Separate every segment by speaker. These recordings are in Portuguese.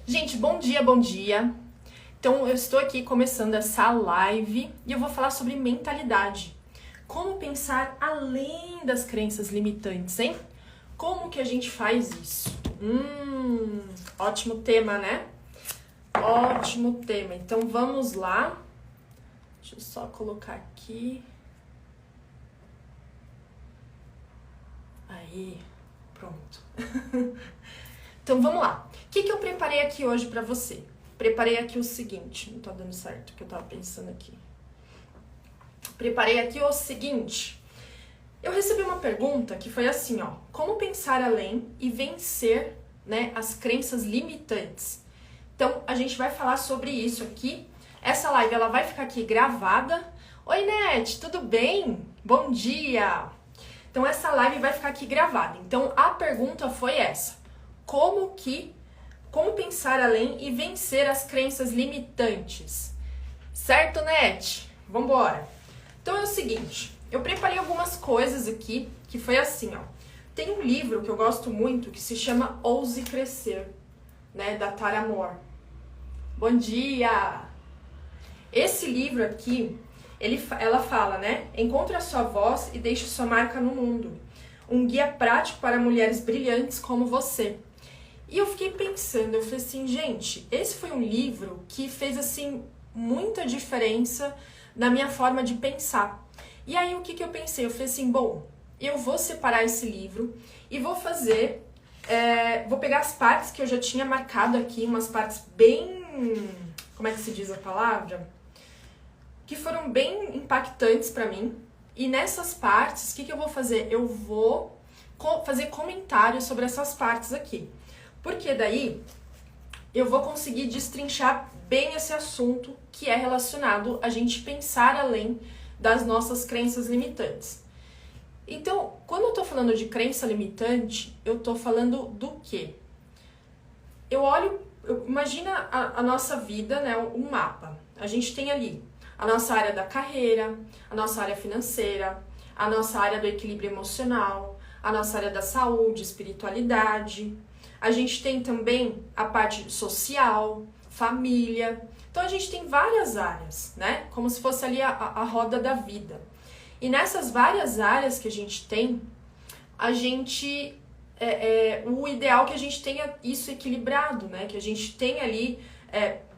Speaker 1: Gente, bom dia, bom dia. Então, eu estou aqui começando essa live e eu vou falar sobre mentalidade. Como pensar além das crenças limitantes, hein? Como que a gente faz isso? Ótimo tema, né? Ótimo tema. Então, vamos lá. Deixa eu só colocar aqui. Aí, pronto. Então, vamos lá. O que eu preparei aqui hoje pra você? Preparei aqui o seguinte. Não tá dando certo o que eu tava pensando aqui. Preparei aqui o seguinte. Eu recebi uma pergunta que foi assim, ó. Como pensar além e vencer, né, as crenças limitantes? Então, a gente vai falar sobre isso aqui. Essa live, ela vai ficar aqui gravada. Oi, Net, tudo bem? Bom dia! Então, essa live vai ficar aqui gravada. Então, a pergunta foi essa. Como pensar além e vencer as crenças limitantes? Certo, Net? Vambora! Então, é o seguinte. Eu preparei algumas coisas aqui, que foi assim, ó. Tem um livro que eu gosto muito, que se chama Ouse Crescer, né, da Tara Mohr. Bom dia! Esse livro aqui, ela fala, né? Encontre a sua voz e deixe sua marca no mundo. Um guia prático para mulheres brilhantes como você. E eu fiquei pensando, eu falei assim, gente, esse foi um livro que fez, assim, muita diferença na minha forma de pensar. E aí, o que eu pensei? Eu falei assim, bom, eu vou separar esse livro e vou fazer... vou pegar as partes que eu já tinha marcado aqui, umas partes bem... Como é que se diz a palavra? Que foram bem impactantes pra mim. E nessas partes, o que eu vou fazer? Eu vou fazer comentários sobre essas partes aqui. Porque daí eu vou conseguir destrinchar bem esse assunto que é relacionado a gente pensar além das nossas crenças limitantes. Então, quando eu tô falando de crença limitante, eu tô falando do quê? Imagina a nossa vida, né, um mapa. A gente tem ali a nossa área da carreira, a nossa área financeira, a nossa área do equilíbrio emocional, a nossa área da saúde, espiritualidade. A gente tem também a parte social, família. Então, a gente tem várias áreas, né? Como se fosse ali a roda da vida. E nessas várias áreas que a gente tem, o ideal é que a gente tenha isso equilibrado, né? Que a gente tenha ali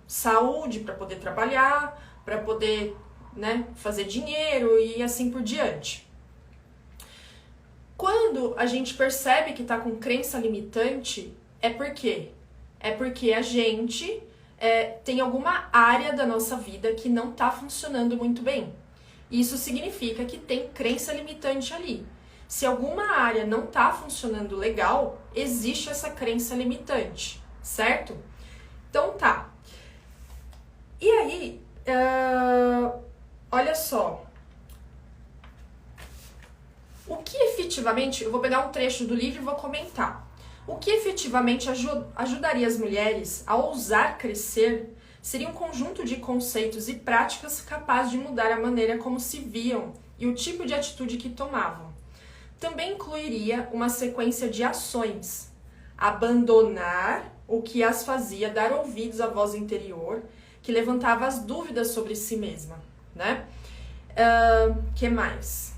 Speaker 1: saúde para poder trabalhar, para poder, né, fazer dinheiro e assim por diante. Quando a gente percebe que está com crença limitante, é por quê? É porque a gente tem alguma área da nossa vida que não está funcionando muito bem. Isso significa que tem crença limitante ali. Se alguma área não está funcionando legal, existe essa crença limitante, certo? Então tá. E aí, olha só. O que efetivamente, eu vou pegar um trecho do livro e vou comentar. O que efetivamente ajudaria as mulheres a ousar crescer seria um conjunto de conceitos e práticas capazes de mudar a maneira como se viam e o tipo de atitude que tomavam. Também incluiria uma sequência de ações. Abandonar o que as fazia dar ouvidos à voz interior, que levantava as dúvidas sobre si mesma, né? Que mais?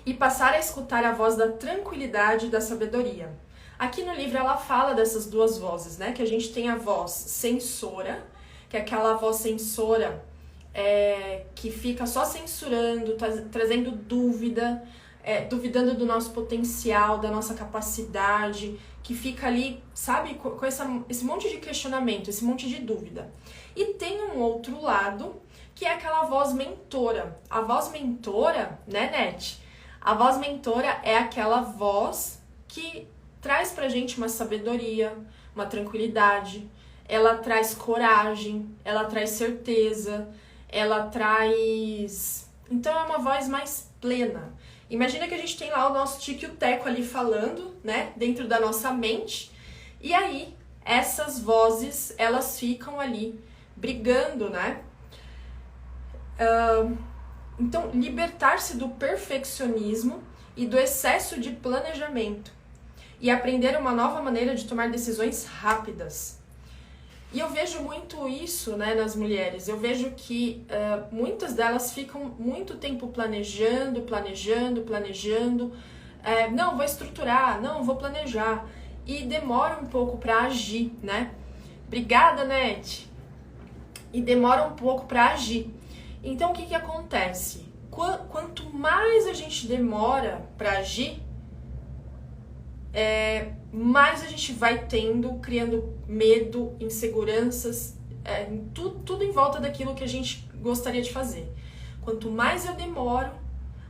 Speaker 1: E passar a escutar a voz da tranquilidade e da sabedoria. Aqui no livro ela fala dessas duas vozes, né? Que a gente tem a voz censora, que é aquela voz censora que fica só censurando, trazendo dúvida, duvidando do nosso potencial, da nossa capacidade, que fica ali, sabe, com esse monte de questionamento, esse monte de dúvida. E tem um outro lado, que é aquela voz mentora. A voz mentora, né, Net? A voz mentora é aquela voz que traz pra gente uma sabedoria, uma tranquilidade, ela traz coragem, ela traz certeza, ela traz... Então é uma voz mais plena. Imagina que a gente tem lá o nosso tico e o teco ali falando, né, dentro da nossa mente, e aí essas vozes, elas ficam ali brigando, né? Então, libertar-se do perfeccionismo e do excesso de planejamento. e aprender uma nova maneira de tomar decisões rápidas. E eu vejo muito isso, né, nas mulheres. Eu vejo que muitas delas ficam muito tempo planejando. Não, vou estruturar, não, vou planejar. E demora um pouco para agir, né? Obrigada, Nete! E demora um pouco para agir. Então, o que acontece? Quanto mais a gente demora para agir, mais a gente vai criando medo, inseguranças, tudo em volta daquilo que a gente gostaria de fazer. Quanto mais eu demoro,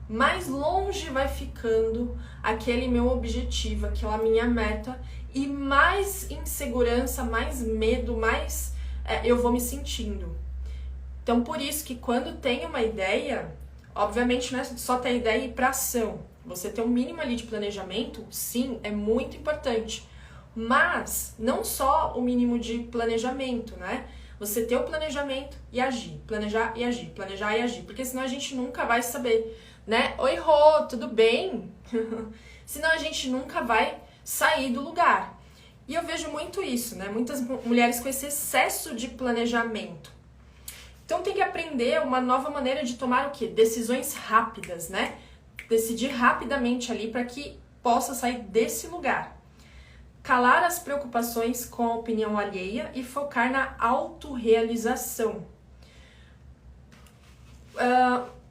Speaker 1: mais longe vai ficando aquele meu objetivo, aquela minha meta, e mais insegurança, mais medo, mais eu vou me sentindo. Então, por isso que quando tem uma ideia, obviamente não é só ter ideia e ir para ação. Você ter um mínimo ali de planejamento, sim, é muito importante. Mas não só o mínimo de planejamento, né? Você ter o planejamento e agir, planejar e agir, planejar e agir, porque senão a gente nunca vai saber, né? Oi, Rô, tudo bem? Senão a gente nunca vai sair do lugar. E eu vejo muito isso, né? Muitas mulheres com esse excesso de planejamento. Então tem que aprender uma nova maneira de tomar o quê? Decisões rápidas, né? Decidir rapidamente ali para que possa sair desse lugar. Calar as preocupações com a opinião alheia e focar na autorrealização.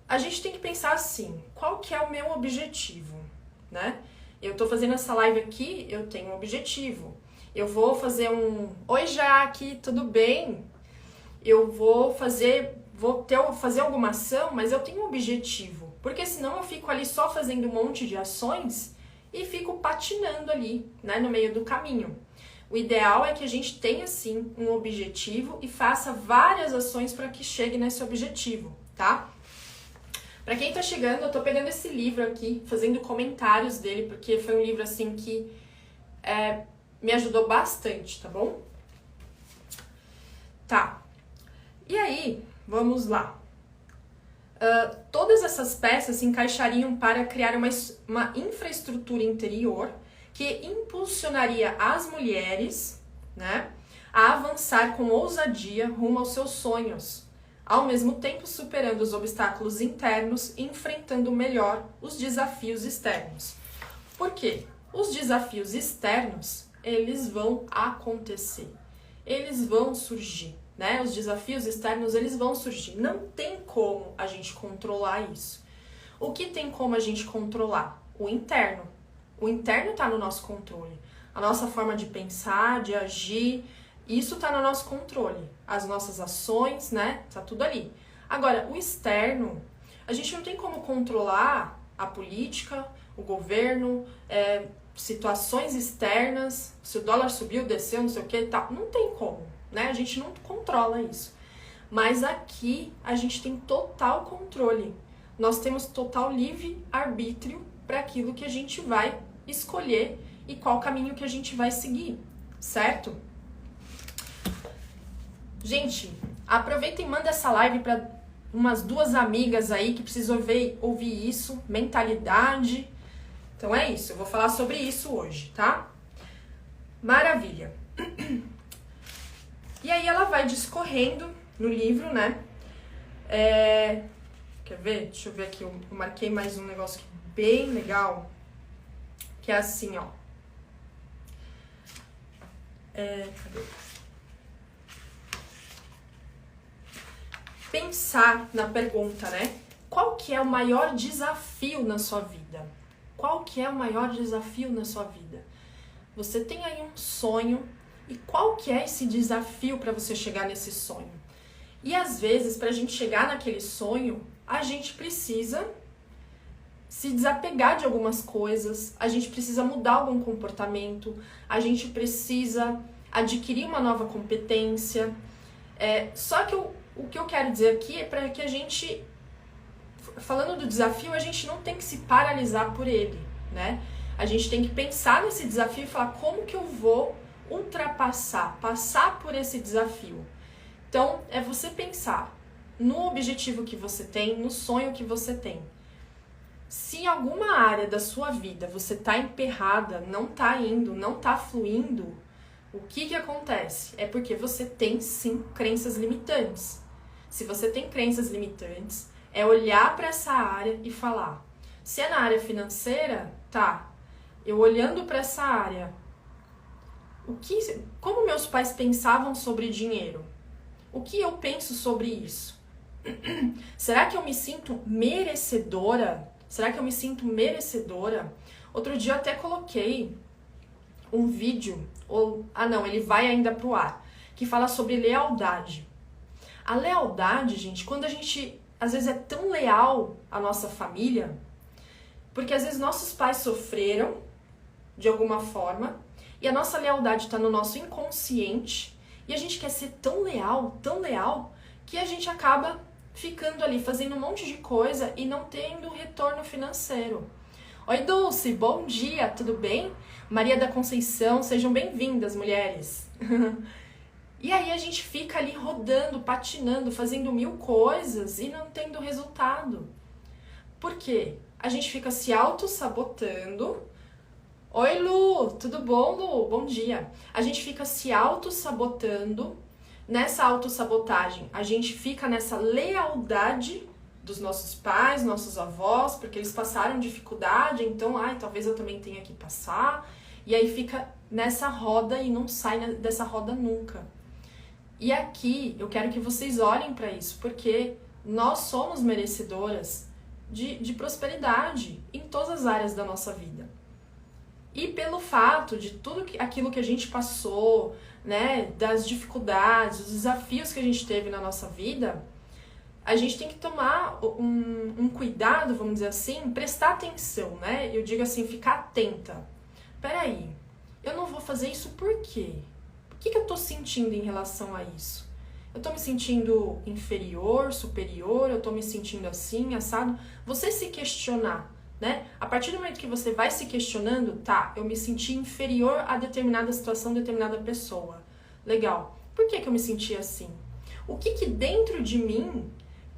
Speaker 1: A gente tem que pensar assim, qual que é o meu objetivo, né? Eu tô fazendo essa live aqui, eu tenho um objetivo. Eu vou fazer Oi, Jaque, tudo bem? Eu vou fazer alguma ação, mas eu tenho um objetivo. Porque senão eu fico ali só fazendo um monte de ações e fico patinando ali, né, no meio do caminho. O ideal é que a gente tenha, sim, um objetivo e faça várias ações para que chegue nesse objetivo, tá? Para quem tá chegando, eu tô pegando esse livro aqui, fazendo comentários dele, porque foi um livro, assim, que me ajudou bastante, tá bom? Tá. E aí, vamos lá. Todas essas peças se encaixariam para criar uma infraestrutura interior que impulsionaria as mulheres, né, a avançar com ousadia rumo aos seus sonhos, ao mesmo tempo superando os obstáculos internos e enfrentando melhor os desafios externos. Por quê? Os desafios externos, eles vão acontecer, eles vão surgir. Né? Os desafios externos, eles vão surgir. Não tem como a gente controlar isso. O que tem como a gente controlar? O interno. O interno está no nosso controle. A nossa forma de pensar, de agir, isso está no nosso controle. As nossas ações, né? Tá tudo ali. Agora, o externo, a gente não tem como controlar a política, o governo, situações externas, se o dólar subiu, desceu, não sei o que, tá. Não tem como. Né? A gente não controla isso. Mas aqui a gente tem total controle. Nós temos total livre-arbítrio para aquilo que a gente vai escolher e qual caminho que a gente vai seguir, certo? Gente, aproveita e manda essa live para umas 2 amigas aí que precisam ouvir isso, mentalidade. Então é isso, eu vou falar sobre isso hoje, tá? Maravilha! E aí ela vai discorrendo no livro, né? Quer ver? Deixa eu ver aqui, eu marquei mais um negócio aqui bem legal, que é assim, ó. Cadê? Pensar na pergunta, né? Qual que é o maior desafio na sua vida? Qual que é o maior desafio na sua vida? Você tem aí um sonho. E qual que é esse desafio para você chegar nesse sonho? E às vezes, para a gente chegar naquele sonho, a gente precisa se desapegar de algumas coisas, a gente precisa mudar algum comportamento, a gente precisa adquirir uma nova competência. Só que o que eu quero dizer aqui é para que a gente, falando do desafio, a gente não tem que se paralisar por ele, né? A gente tem que pensar nesse desafio e falar como que eu vou passar por esse desafio. Então, é você pensar no objetivo que você tem, no sonho que você tem. Se em alguma área da sua vida você tá emperrada, não tá indo, não tá fluindo, o que acontece? É porque você tem sim crenças limitantes. Se você tem crenças limitantes, é olhar para essa área e falar: se é na área financeira, tá, eu olhando para essa área, como meus pais pensavam sobre dinheiro? O que eu penso sobre isso? Será que eu me sinto merecedora? Será que eu me sinto merecedora? Outro dia eu até coloquei um vídeo, ele vai ainda pro ar, que fala sobre lealdade. A lealdade, gente, quando a gente às vezes é tão leal à nossa família, porque às vezes nossos pais sofreram de alguma forma, e a nossa lealdade está no nosso inconsciente, e a gente quer ser tão leal, que a gente acaba ficando ali fazendo um monte de coisa e não tendo retorno financeiro. Oi, Dulce, bom dia, tudo bem? Maria da Conceição, sejam bem-vindas, mulheres. E aí a gente fica ali rodando, patinando, fazendo 1000 coisas e não tendo resultado. Por quê? A gente fica se auto-sabotando. Oi, Lu, tudo bom, Lu? Bom dia. A gente fica se auto-sabotando. Nessa autossabotagem, a gente fica nessa lealdade dos nossos pais, nossos avós, porque eles passaram dificuldade, então, talvez eu também tenha que passar. E aí fica nessa roda e não sai dessa roda nunca. E aqui eu quero que vocês olhem para isso, porque nós somos merecedoras de prosperidade em todas as áreas da nossa vida. E pelo fato de tudo aquilo que a gente passou, né, das dificuldades, os desafios que a gente teve na nossa vida, a gente tem que tomar um cuidado, vamos dizer assim, prestar atenção, né? Eu digo assim, ficar atenta. Peraí, eu não vou fazer isso por quê? O que eu tô sentindo em relação a isso? Eu tô me sentindo inferior, superior, eu tô me sentindo assim, assado? Você se questionar, né? A partir do momento que você vai se questionando, tá, eu me senti inferior a determinada situação, determinada pessoa. Legal. Por que eu me senti assim? O que dentro de mim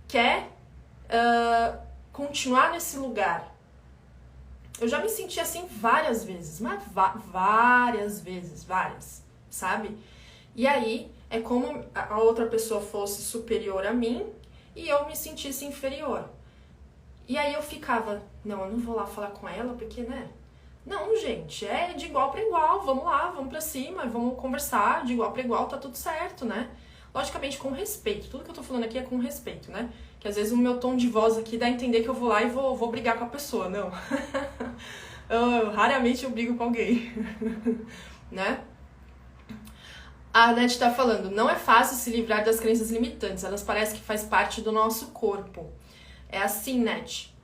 Speaker 1: quer continuar nesse lugar? Eu já me senti assim várias vezes, mas várias, sabe? E aí é como a outra pessoa fosse superior a mim e eu me sentisse inferior. E aí eu ficava, não, eu não vou lá falar com ela porque, né? Não, gente, é de igual para igual, vamos lá, vamos pra cima, vamos conversar, de igual para igual, tá tudo certo, né? Logicamente com respeito, tudo que eu tô falando aqui é com respeito, né? Que às vezes o meu tom de voz aqui dá a entender que eu vou lá e vou brigar com a pessoa, não. Raramente eu brigo com alguém, né? A Net tá falando, não é fácil se livrar das crenças limitantes, elas parecem que faz parte do nosso corpo. É assim, Net.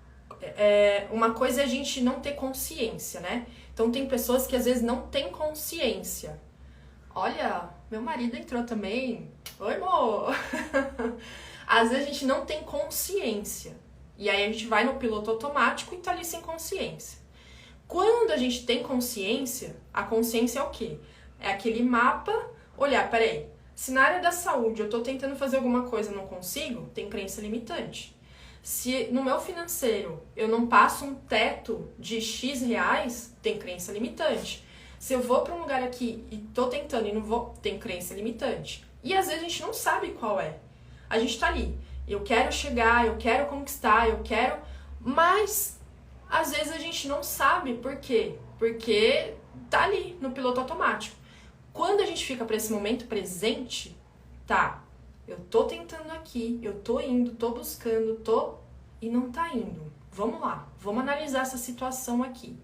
Speaker 1: Uma coisa é a gente não ter consciência, né? Então tem pessoas que às vezes não têm consciência. Olha, meu marido entrou também. Oi, amor! Às vezes a gente não tem consciência. E aí a gente vai no piloto automático e tá ali sem consciência. Quando a gente tem consciência, a consciência é o quê? É aquele mapa, olhar, peraí, se na área da saúde eu tô tentando fazer alguma coisa e não consigo, tem crença limitante. Se no meu financeiro eu não passo um teto de X reais, tem crença limitante. Se eu vou para um lugar aqui e tô tentando e não vou, tem crença limitante. E às vezes a gente não sabe qual é. A gente tá ali, eu quero chegar, eu quero conquistar, mas às vezes a gente não sabe por quê. Porque tá ali no piloto automático. Quando a gente fica para esse momento presente, tá, eu tô tentando aqui, eu tô indo, tô buscando, e não tá indo. Vamos lá, vamos analisar essa situação aqui.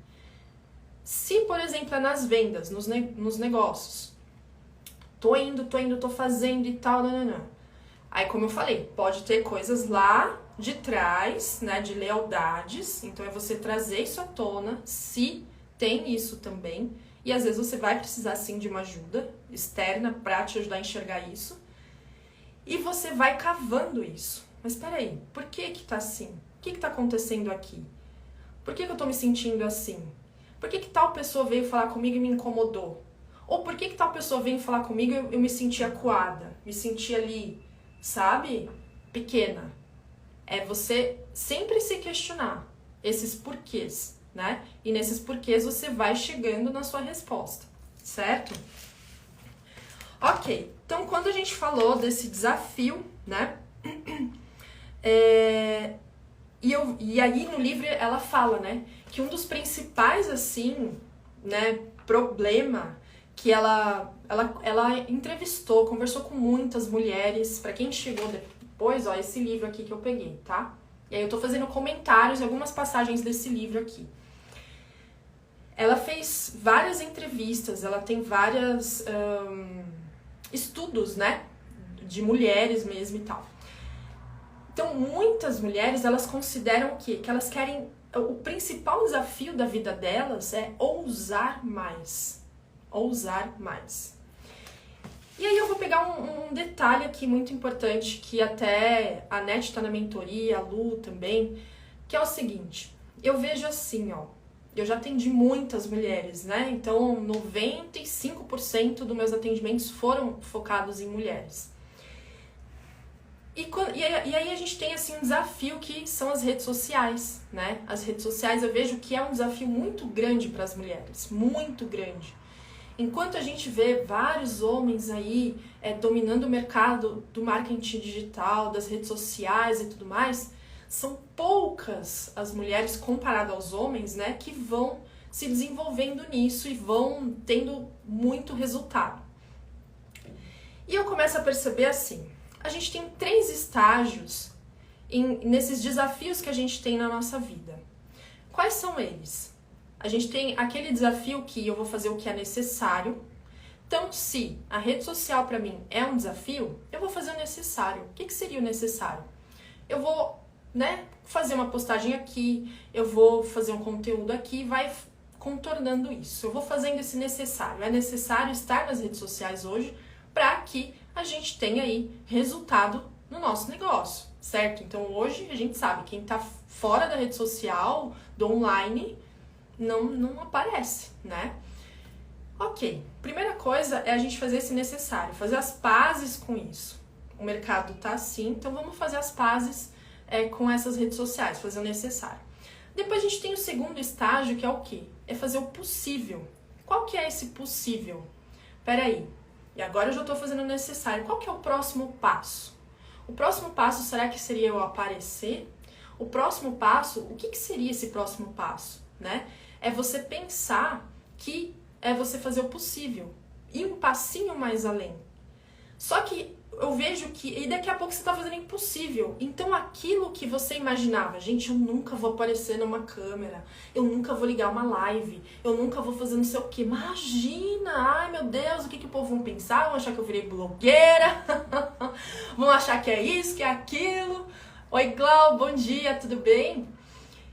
Speaker 1: Se, por exemplo, é nas vendas, nos negócios, tô indo, tô fazendo e tal, não. Aí, como eu falei, pode ter coisas lá de trás, né, de lealdades, então é você trazer isso à tona, se tem isso também, e às vezes você vai precisar sim de uma ajuda externa para te ajudar a enxergar isso, e você vai cavando isso. Mas peraí, por que tá assim? O que tá acontecendo aqui? Por que eu tô me sentindo assim? Por que tal pessoa veio falar comigo e me incomodou? Ou por que tal pessoa veio falar comigo e eu me senti acuada? Me senti ali, sabe? Pequena. É você sempre se questionar. esses porquês, né? E nesses porquês você vai chegando na sua resposta, certo? Ok, então quando a gente falou desse desafio, né? E aí no livro ela fala, né? Que um dos principais, assim, né, problema que ela entrevistou, conversou com muitas mulheres. Pra quem chegou depois, ó, esse livro aqui que eu peguei, tá? E aí eu tô fazendo comentários em algumas passagens desse livro aqui. Ela fez várias entrevistas, ela tem vários estudos, né, de mulheres mesmo e tal. Então, muitas mulheres, elas consideram o quê? Que elas querem... O principal desafio da vida delas é ousar mais. Ousar mais. E aí eu vou pegar um detalhe aqui muito importante, que até a Net está na mentoria, a Lu também, que é o seguinte. Eu vejo assim, ó. Eu já atendi muitas mulheres, né? Então, 95% dos meus atendimentos foram focados em mulheres. E aí a gente tem assim um desafio que são as redes sociais, né? As redes sociais eu vejo que é um desafio muito grande para as mulheres, muito grande. Enquanto a gente vê vários homens aí dominando o mercado do marketing digital, das redes sociais e tudo mais, são poucas as mulheres comparadas aos homens, né, que vão se desenvolvendo nisso e vão tendo muito resultado. E eu começo a perceber assim, a gente tem 3 estágios nesses desafios que a gente tem na nossa vida. Quais são eles? A gente tem aquele desafio que eu vou fazer o que é necessário. Então, se a rede social para mim é um desafio, eu vou fazer o necessário. O que seria o necessário? Eu vou, né, fazer uma postagem aqui, eu vou fazer um conteúdo aqui, vai contornando isso. Eu vou fazendo esse necessário. É necessário estar nas redes sociais hoje para que a gente tenha aí resultado no nosso negócio, certo? Então hoje a gente sabe, quem tá fora da rede social, do online, não aparece, né? Ok, primeira coisa é a gente fazer esse necessário, fazer as pazes com isso. O mercado tá assim, então vamos fazer as pazes com essas redes sociais, fazer o necessário. Depois a gente tem o segundo estágio, que é o quê? É fazer o possível. Qual que é esse possível? Peraí. E agora eu já estou fazendo o necessário. Qual que é o próximo passo? O próximo passo, será que seria eu aparecer? O próximo passo, o que seria esse próximo passo? Né? É você pensar que é você fazer o possível. Ir um passinho mais além. Só que eu vejo que... E daqui a pouco você está fazendo impossível. Então aquilo que você imaginava... Gente, eu nunca vou aparecer numa câmera. Eu nunca vou ligar uma live. Eu nunca vou fazer não sei o quê. Imagina! Ai, meu Deus, o que o povo vão pensar? Vão achar que eu virei blogueira. Vão achar que é isso, que é aquilo. Oi, Glau, bom dia, tudo bem?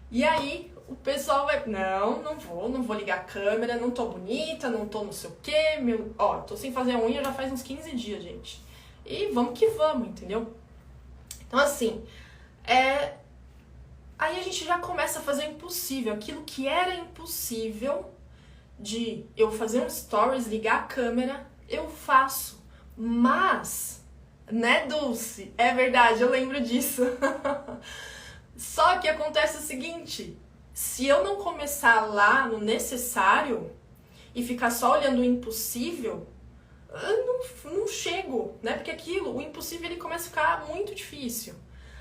Speaker 1: E aí... O pessoal vai, não vou ligar a câmera, não tô bonita, não tô não sei o quê, tô sem fazer a unha já faz uns 15 dias, gente. E vamos que vamos, entendeu? Então assim, aí a gente já começa a fazer o impossível, aquilo que era impossível de eu fazer um stories, ligar a câmera, eu faço. Mas, né, Dulce? É verdade, eu lembro disso. Só que acontece o seguinte... Se eu não começar lá no necessário e ficar só olhando o impossível, eu não chego, né? Porque o impossível, ele começa a ficar muito difícil.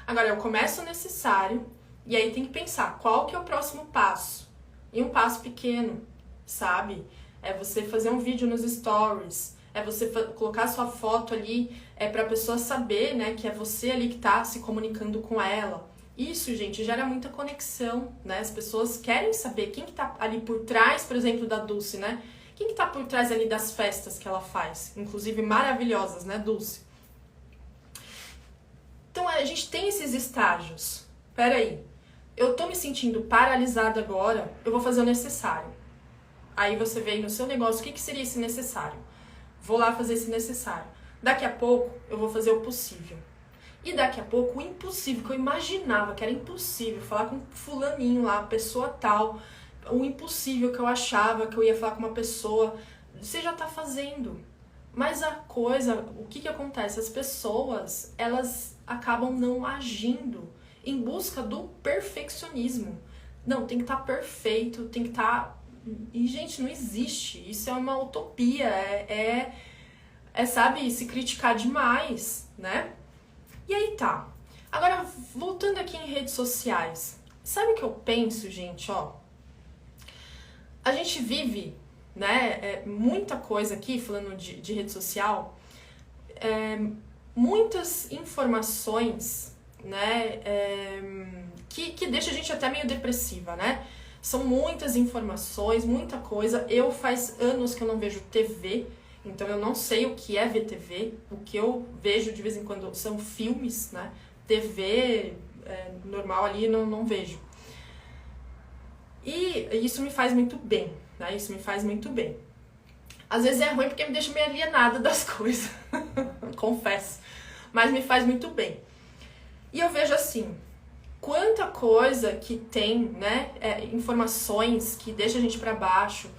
Speaker 1: Agora, eu começo o necessário e aí tem que pensar qual que é o próximo passo. E um passo pequeno, sabe? É você fazer um vídeo nos stories, é você colocar sua foto ali, pra pessoa saber, né, que é você ali que tá se comunicando com ela. Isso, gente, gera muita conexão, né? As pessoas querem saber quem que tá ali por trás, por exemplo, da Dulce, né? Quem que tá por trás ali das festas que ela faz? Inclusive maravilhosas, né, Dulce? Então, a gente tem esses estágios. Peraí, eu tô me sentindo paralisada agora, eu vou fazer o necessário. Aí você vê aí no seu negócio, o que seria esse necessário? Vou lá fazer esse necessário. Daqui a pouco, eu vou fazer o possível. E daqui a pouco, o impossível, que eu imaginava que era impossível, falar com fulaninho lá, pessoa tal, o impossível que eu achava que eu ia falar com uma pessoa, você já tá fazendo. Mas a coisa, o que acontece? As pessoas, elas acabam não agindo em busca do perfeccionismo, Não, tem que estar perfeito, tem que estar... E, gente, não existe. Isso é uma utopia. Sabe, se criticar demais, né? E aí tá. Agora, voltando aqui em redes sociais. Sabe o que eu penso, gente? Ó, a gente vive, né, muita coisa aqui, falando de rede social, muitas informações, né, que deixa a gente até meio depressiva, né? São muitas informações, muita coisa. Eu faz anos que eu não vejo TV, então eu não sei o que é ver TV. O que eu vejo de vez em quando são filmes, né? TV normal ali não vejo. E isso me faz muito bem, né? Isso me faz muito bem. Às vezes é ruim porque me deixa meio alienada das coisas, confesso. Mas me faz muito bem. E eu vejo assim, quanta coisa que tem, né? Informações que deixa a gente pra baixo.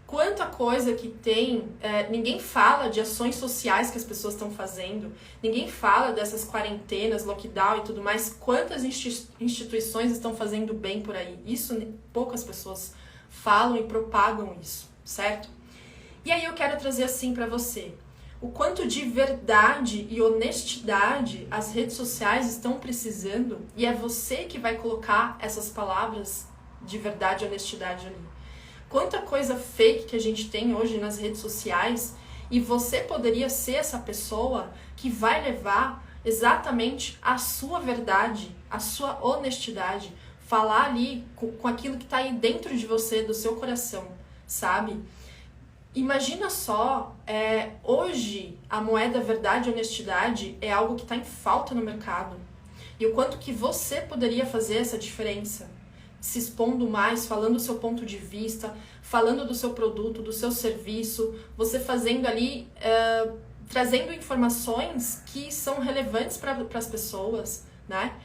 Speaker 1: Quanta coisa que tem, ninguém fala de ações sociais que as pessoas estão fazendo, ninguém fala dessas quarentenas, lockdown e tudo mais, quantas instituições estão fazendo bem por aí. Isso poucas pessoas falam e propagam isso, certo? E aí eu quero trazer assim pra você, o quanto de verdade e honestidade as redes sociais estão precisando, e é você que vai colocar essas palavras de verdade e honestidade ali. Quanta coisa fake que a gente tem hoje nas redes sociais, e você poderia ser essa pessoa que vai levar exatamente a sua verdade, a sua honestidade, falar ali com aquilo que está aí dentro de você, do seu coração, sabe? Imagina só, hoje a moeda verdade e honestidade é algo que está em falta no mercado, e o quanto que você poderia fazer essa diferença. Se expondo mais, falando o seu ponto de vista, falando do seu produto, do seu serviço, você fazendo ali, trazendo informações que são relevantes para as pessoas, né?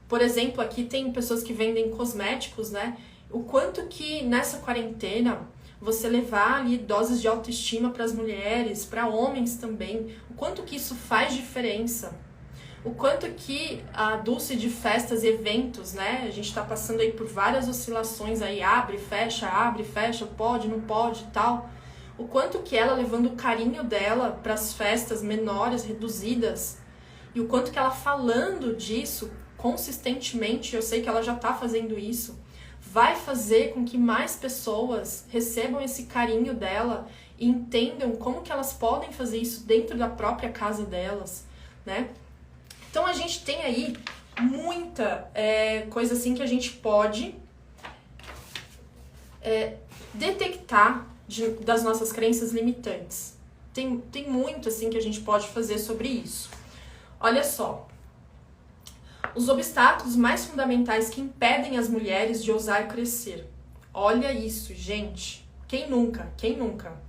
Speaker 1: Por exemplo, aqui tem pessoas que vendem cosméticos, né? O quanto que nessa quarentena você levar ali doses de autoestima para as mulheres, para homens também, o quanto que isso faz diferença. O quanto que a Dulce de festas e eventos, né? A gente está passando aí por várias oscilações aí, abre, fecha, pode, não pode e tal. O quanto que ela levando o carinho dela para as festas menores, reduzidas, e o quanto que ela falando disso consistentemente, eu sei que ela já está fazendo isso, vai fazer com que mais pessoas recebam esse carinho dela e entendam como que elas podem fazer isso dentro da própria casa delas, né? Então a gente tem aí muita coisa assim que a gente pode detectar das nossas crenças limitantes. Tem muito assim que a gente pode fazer sobre isso. Olha só, os obstáculos mais fundamentais que impedem as mulheres de ousar crescer. Olha isso, gente. Quem nunca? Quem nunca?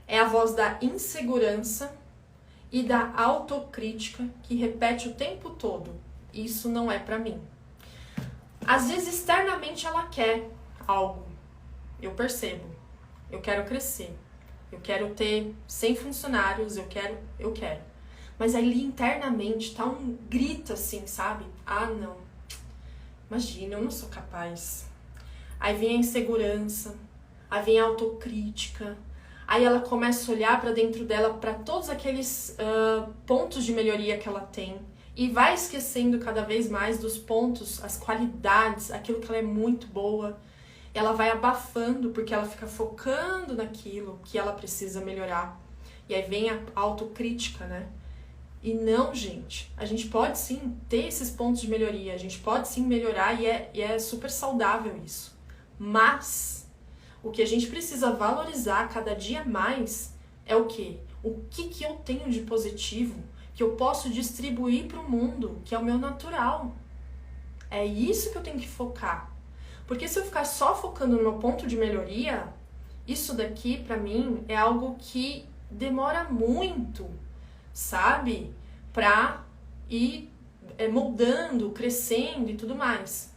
Speaker 1: É a voz da insegurança e da autocrítica que repete o tempo todo. Isso não é pra mim. Às vezes externamente ela quer algo. Eu percebo. Eu quero crescer. Eu quero ter 100 funcionários. Eu quero. Mas ali internamente tá um grito assim, sabe? Ah, não. Imagina, eu não sou capaz. Aí vem a insegurança. Aí vem a autocrítica. Aí ela começa a olhar para dentro dela, para todos aqueles pontos de melhoria que ela tem. E vai esquecendo cada vez mais dos pontos, as qualidades, aquilo que ela é muito boa. Ela vai abafando, porque ela fica focando naquilo que ela precisa melhorar. E aí vem a autocrítica, né? E não, gente, a gente pode sim ter esses pontos de melhoria, a gente pode sim melhorar e é super saudável isso. Mas o que a gente precisa valorizar cada dia mais é o quê? O que eu tenho de positivo que eu posso distribuir para o mundo, que é o meu natural. É isso que eu tenho que focar. Porque se eu ficar só focando no meu ponto de melhoria, isso daqui, pra mim, é algo que demora muito, sabe? Pra ir moldando, crescendo e tudo mais.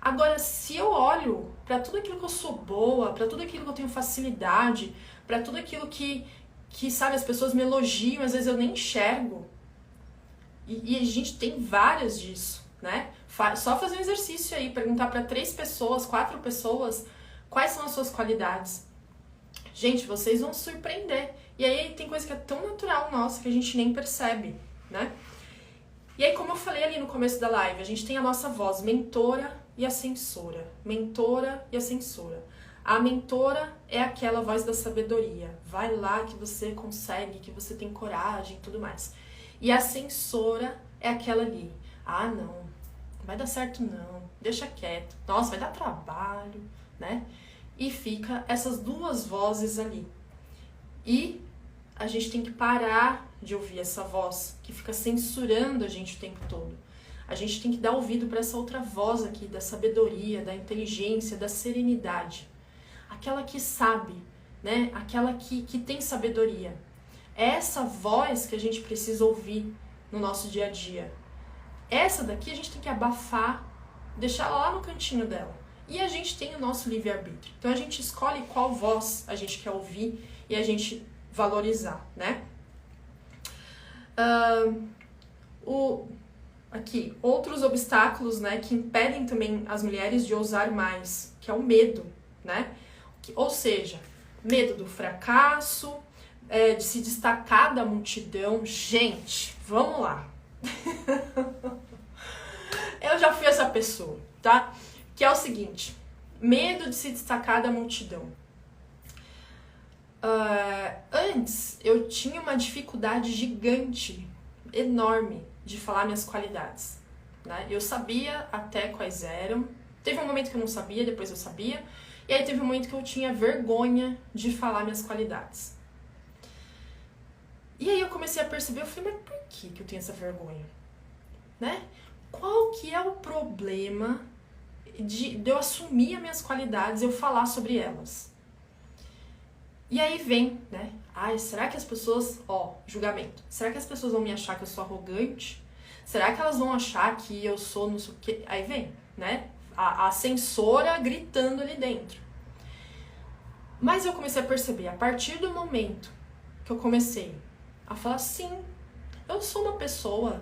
Speaker 1: Agora, se eu olho pra tudo aquilo que eu sou boa, pra tudo aquilo que eu tenho facilidade, pra tudo aquilo que sabe, as pessoas me elogiam, às vezes eu nem enxergo. E a gente tem várias disso, né? Só fazer um exercício aí, perguntar para 3 pessoas, 4 pessoas, quais são as suas qualidades. Gente, vocês vão se surpreender. E aí tem coisa que é tão natural nossa que a gente nem percebe, né? E aí, como eu falei ali no começo da live, a gente tem a nossa voz mentora e ascensora. Mentora e ascensora. A mentora é aquela voz da sabedoria. Vai lá que você consegue, que você tem coragem e tudo mais. E a ascensora é aquela ali. Ah, não vai dar certo não, deixa quieto. Nossa, vai dar trabalho, né? E fica essas duas vozes ali. E a gente tem que parar de ouvir essa voz que fica censurando a gente o tempo todo. A gente tem que dar ouvido para essa outra voz aqui, da sabedoria, da inteligência, da serenidade. Aquela que sabe, né? Aquela que tem sabedoria. É essa voz que a gente precisa ouvir no nosso dia a dia. Essa daqui a gente tem que abafar, deixar ela lá no cantinho dela. E a gente tem o nosso livre-arbítrio. Então a gente escolhe qual voz a gente quer ouvir e a gente valorizar, né? Aqui, outros obstáculos, né, que impedem também as mulheres de ousar mais, que é o medo, né? Ou seja, medo do fracasso, de se destacar da multidão. Gente, vamos lá. Eu já fui essa pessoa, tá? Que é o seguinte, medo de se destacar da multidão. Antes, eu tinha uma dificuldade gigante, enorme, de falar minhas qualidades, né? Eu sabia até quais eram. Teve um momento que eu não sabia, depois eu sabia. E aí teve um momento que eu tinha vergonha de falar minhas qualidades. E aí eu comecei a perceber, eu falei, mas por que eu tenho essa vergonha? Né? Qual que é o problema de eu assumir as minhas qualidades e eu falar sobre elas? E aí vem, né? Ai, será que as pessoas... julgamento. Será que as pessoas vão me achar que eu sou arrogante? Será que elas vão achar que eu sou não sei o quê? Aí vem, né? A censora gritando ali dentro. Mas eu comecei a perceber, a partir do momento que eu comecei a falar, sim, eu sou uma pessoa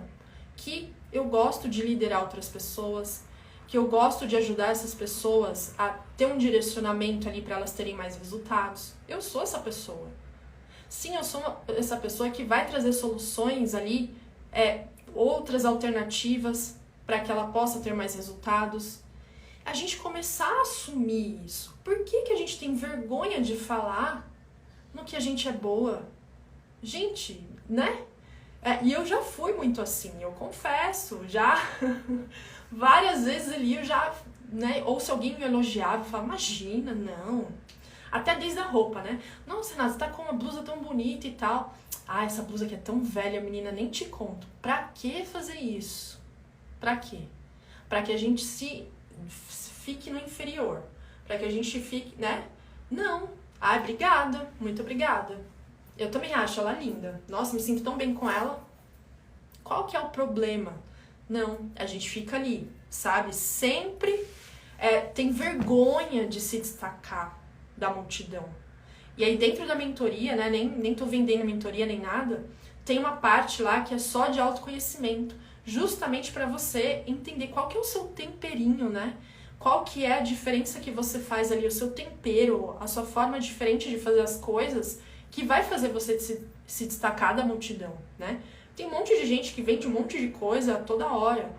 Speaker 1: que eu gosto de liderar outras pessoas, que eu gosto de ajudar essas pessoas a ter um direcionamento ali para elas terem mais resultados. Eu sou essa pessoa. Sim, eu sou essa pessoa que vai trazer soluções ali, outras alternativas para que ela possa ter mais resultados. A gente começar a assumir isso. Por que a gente tem vergonha de falar no que a gente é boa? Gente, né? E eu já fui muito assim, eu confesso, já várias vezes ali eu já, né? Ou se alguém me elogiava, eu falava, imagina, não. Até desde a roupa, né? Nossa, Renata, você tá com uma blusa tão bonita e tal. Ah, essa blusa aqui é tão velha, menina, nem te conto. Pra que fazer isso? Pra quê? Pra que a gente fique no inferior. Pra que a gente fique, né? Não. Ah, obrigada. Muito obrigada. Eu também acho ela linda. Nossa, me sinto tão bem com ela. Qual que é o problema? Não, a gente fica ali, sabe? Sempre tem vergonha de se destacar da multidão. E aí dentro da mentoria, né? Nem tô vendendo mentoria nem nada. Tem uma parte lá que é só de autoconhecimento. Justamente para você entender qual que é o seu temperinho, né? Qual que é a diferença que você faz ali, o seu tempero, a sua forma diferente de fazer as coisas, que vai fazer você se destacar da multidão, né? Tem um monte de gente que vende um monte de coisa toda hora.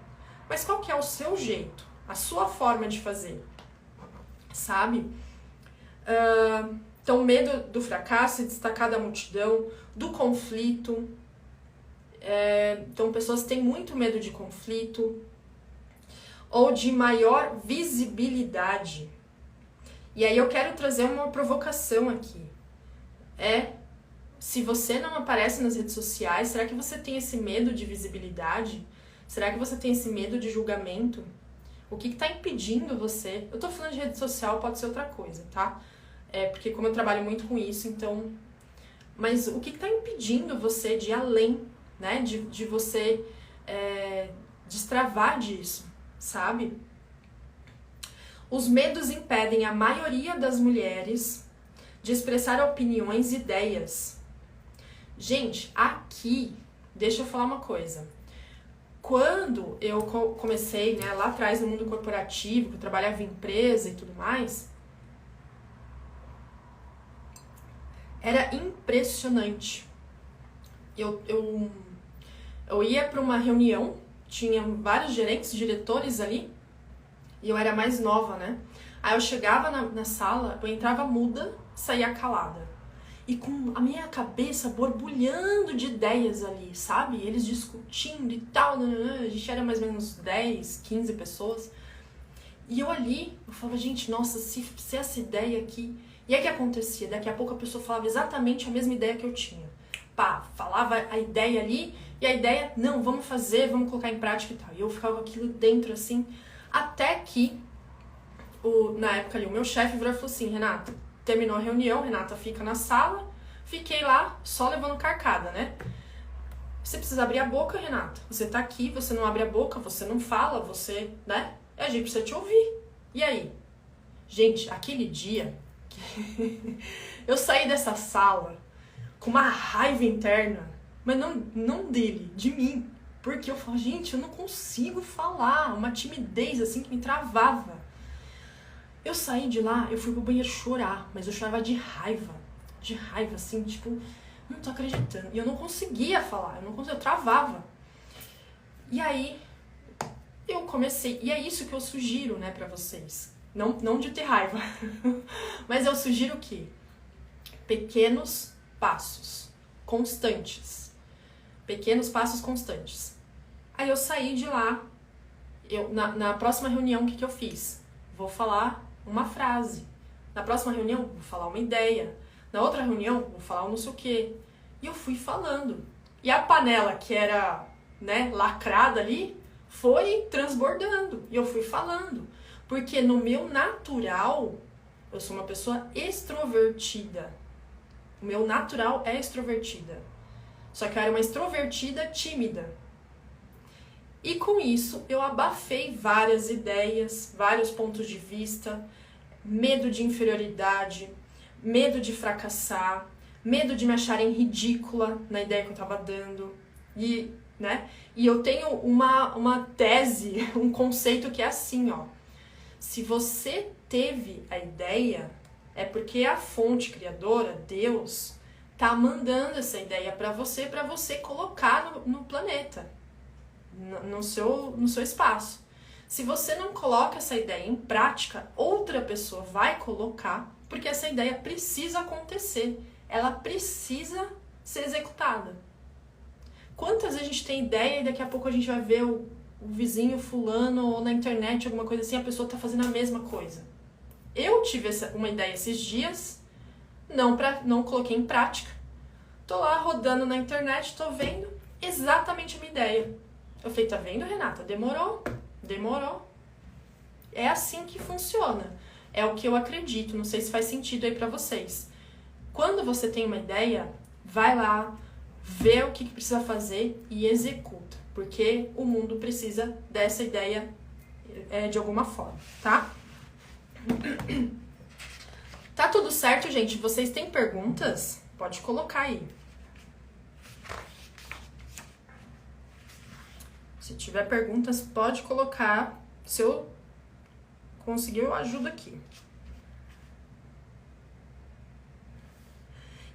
Speaker 1: Mas qual que é o seu jeito? A sua forma de fazer? Sabe? Então, medo do fracasso, se destacar da multidão, do conflito. Então, pessoas têm muito medo de conflito. Ou de maior visibilidade. E aí eu quero trazer uma provocação aqui. Se você não aparece nas redes sociais, será que você tem esse medo de visibilidade? Será que você tem esse medo de julgamento? O que está impedindo você? Eu tô falando de rede social, pode ser outra coisa, tá? Porque como eu trabalho muito com isso, então... Mas o que está impedindo você de ir além, né? De você destravar disso, sabe? Os medos impedem a maioria das mulheres de expressar opiniões e ideias. Gente, aqui, deixa eu falar uma coisa. quando eu comecei, né, lá atrás no mundo corporativo, que eu trabalhava em empresa e tudo mais, era impressionante. Eu ia para uma reunião, tinha vários gerentes, diretores ali, e eu era mais nova, né? Aí eu chegava na sala, eu entrava muda, saía calada. E com a minha cabeça borbulhando de ideias ali, sabe? Eles discutindo e tal, a gente era mais ou menos 10, 15 pessoas. E eu ali, eu falava, gente, nossa, se essa ideia aqui... E aí o que acontecia? Daqui a pouco a pessoa falava exatamente a mesma ideia que eu tinha. Pá, falava a ideia ali, e a ideia, não, vamos fazer, vamos colocar em prática e tal. E eu ficava aquilo dentro, assim, até que, na época ali, o meu chefe virou e falou assim, Renata, terminou a reunião, Renata fica na sala, fiquei lá só levando carcada, né? Você precisa abrir a boca, Renata. Você tá aqui, você não abre a boca, você não fala, você, né? A gente precisa te ouvir. E aí? Gente, aquele dia, eu saí dessa sala com uma raiva interna, mas não dele, de mim. Porque eu falo, gente, eu não consigo falar, uma timidez assim que me travava. Eu saí de lá, eu fui pro banheiro chorar, mas eu chorava de raiva, assim, tipo, não tô acreditando. E eu não conseguia falar, eu travava. E aí, eu comecei, e é isso que eu sugiro, né, pra vocês. Não de ter raiva, mas eu sugiro que pequenos passos constantes. Pequenos passos constantes. Aí eu saí de lá, na próxima reunião, o que eu fiz? Vou falar uma frase. Na próxima reunião, vou falar uma ideia. Na outra reunião, vou falar um não sei o quê. E eu fui falando. E a panela que era, né, lacrada ali, foi transbordando. E eu fui falando. Porque no meu natural, eu sou uma pessoa extrovertida. O meu natural é extrovertida. Só que eu era uma extrovertida tímida. E com isso, eu abafei várias ideias, vários pontos de vista, medo de inferioridade, medo de fracassar, medo de me acharem ridícula na ideia que eu estava dando. E eu tenho uma tese, um conceito que é assim, ó. Se você teve a ideia, é porque a fonte criadora, Deus, tá mandando essa ideia para você colocar no planeta, no seu espaço. Se você não coloca essa ideia em prática, outra pessoa vai colocar, porque essa ideia precisa acontecer, ela precisa ser executada. Quantas vezes a gente tem ideia e daqui a pouco a gente vai ver o vizinho fulano ou na internet, alguma coisa assim, a pessoa tá fazendo a mesma coisa. Eu tive uma ideia esses dias, não coloquei em prática. Tô lá rodando na internet, tô vendo exatamente a minha ideia. Eu falei, tá vendo, Renata? Demorou. É assim que funciona. É o que eu acredito, não sei se faz sentido aí pra vocês. Quando você tem uma ideia, vai lá, vê o que precisa fazer e executa. Porque o mundo precisa dessa ideia de alguma forma, tá? Tá tudo certo, gente? Vocês têm perguntas? Pode colocar aí. Se tiver perguntas, pode colocar. Se eu conseguir, eu ajudo aqui.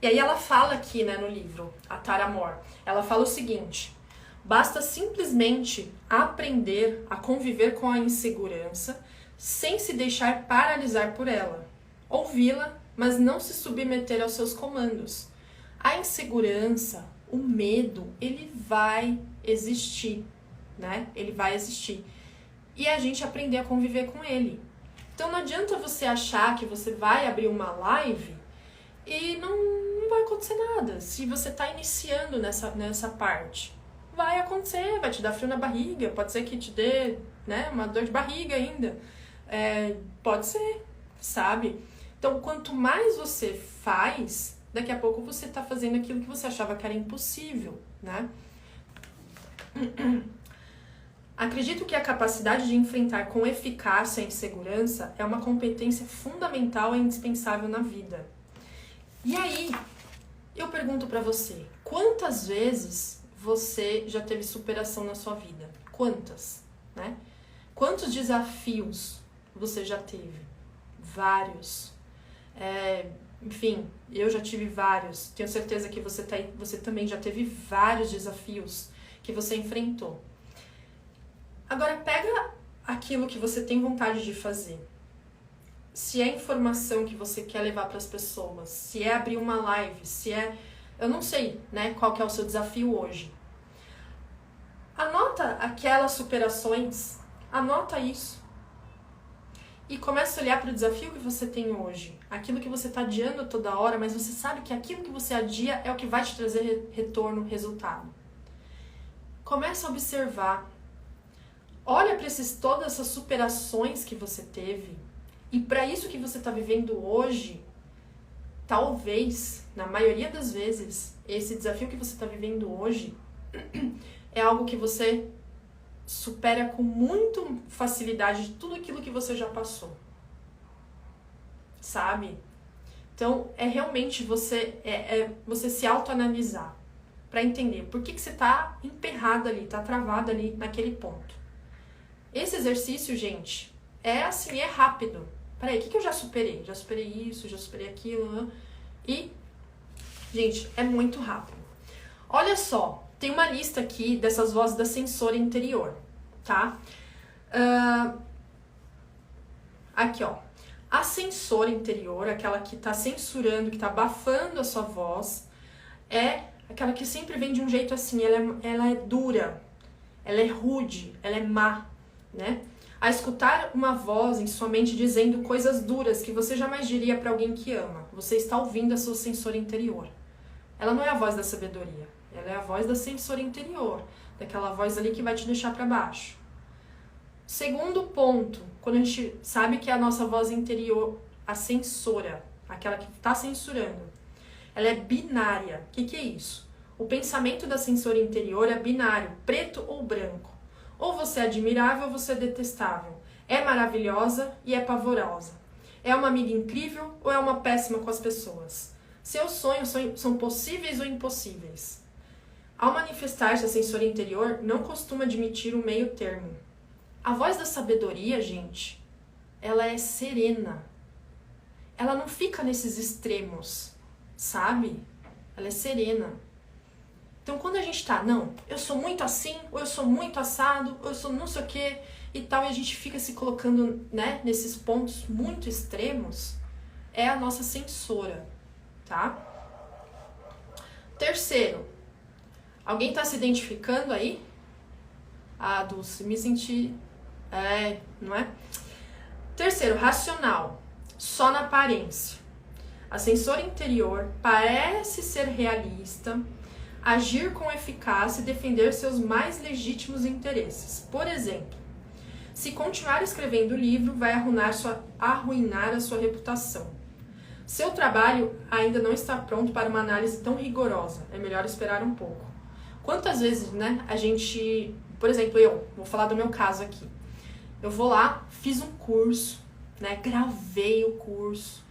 Speaker 1: E aí ela fala aqui, né, no livro, a Tara Mohr, ela fala o seguinte: basta simplesmente aprender a conviver com a insegurança sem se deixar paralisar por ela. Ouvi-la, mas não se submeter aos seus comandos. A insegurança, o medo, ele vai existir, né? Ele vai existir. E a gente aprender a conviver com ele. Então não adianta você achar que você vai abrir uma live e não vai acontecer nada. Se você está iniciando nessa parte, vai acontecer, vai te dar frio na barriga, pode ser que te dê, né, uma dor de barriga ainda. Pode ser, sabe? Então, quanto mais você faz, daqui a pouco você está fazendo aquilo que você achava que era impossível, né? Acredito que a capacidade de enfrentar com eficácia a insegurança é uma competência fundamental e indispensável na vida. E aí, eu pergunto pra você, quantas vezes você já teve superação na sua vida? Quantas, né? Quantos desafios você já teve? Vários. Enfim, eu já tive vários. Tenho certeza que você também já teve vários desafios que você enfrentou. Agora, pega aquilo que você tem vontade de fazer. Se é informação que você quer levar para as pessoas, se é abrir uma live, se é... Eu não sei, né, qual que é o seu desafio hoje. Anota aquelas superações, anota isso. E começa a olhar para o desafio que você tem hoje. Aquilo que você está adiando toda hora, mas você sabe que aquilo que você adia é o que vai te trazer retorno, resultado. Começa a observar. Olha para todas essas superações que você teve. E para isso que você está vivendo hoje, talvez, na maioria das vezes, esse desafio que você está vivendo hoje é algo que você supera com muita facilidade de tudo aquilo que você já passou. Sabe? Então, é realmente você se autoanalisar para entender por que você está emperrado ali, está travado ali naquele ponto. Esse exercício, gente, é assim, é rápido. Peraí, o que eu já superei? Já superei isso, já superei aquilo. E, gente, é muito rápido. Olha só, tem uma lista aqui dessas vozes da censora interior, tá? Aqui, ó. A censora interior, aquela que tá censurando, que tá abafando a sua voz, é aquela que sempre vem de um jeito assim, ela é dura, ela é rude, ela é má, né? A escutar uma voz em sua mente dizendo coisas duras que você jamais diria para alguém que ama. Você está ouvindo a sua censora interior. Ela não é a voz da sabedoria, ela é a voz da censora interior, daquela voz ali que vai te deixar para baixo. Segundo ponto, quando a gente sabe que é a nossa voz interior, a censora, aquela que está censurando, ela é binária. O que é isso? O pensamento da censora interior é binário, preto ou branco. Ou você é admirável ou você é detestável. É maravilhosa e é pavorosa. É uma amiga incrível ou é uma péssima com as pessoas. Seus sonhos são possíveis ou impossíveis. Ao manifestar-se a censura interior, não costuma admitir o meio termo. A voz da sabedoria, gente, ela é serena. Ela não fica nesses extremos, sabe? Ela é serena. Então, quando a gente tá, não, eu sou muito assim, ou eu sou muito assado, ou eu sou não sei o que e tal, e a gente fica se colocando, né, nesses pontos muito extremos, é a nossa censora, tá? Terceiro, alguém tá se identificando aí? Ah, Dulce, me senti... não é? Terceiro, racional, só na aparência. A censora interior parece ser realista, agir com eficácia e defender seus mais legítimos interesses. Por exemplo, se continuar escrevendo o livro, vai arruinar a sua reputação. Seu trabalho ainda não está pronto para uma análise tão rigorosa, é melhor esperar um pouco. Quantas vezes, né, a gente... Por exemplo, eu vou falar do meu caso aqui. Eu vou lá, fiz um curso, né, gravei o curso,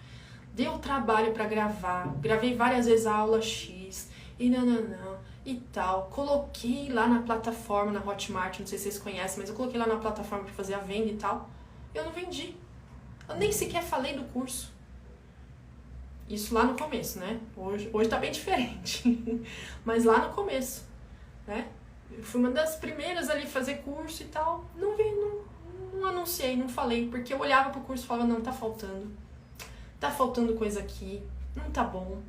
Speaker 1: dei o trabalho para gravar, gravei várias vezes a aula X, e tal. Coloquei lá na plataforma, na Hotmart, não sei se vocês conhecem, mas eu coloquei lá na plataforma para fazer a venda e tal. Eu não vendi. Eu nem sequer falei do curso. Isso lá no começo, né? Hoje tá bem diferente. Mas lá no começo, né? Eu fui uma das primeiras ali a fazer curso e tal. Não anunciei, não falei, porque eu olhava pro curso e falava, não, tá faltando. Tá faltando coisa aqui, não tá bom.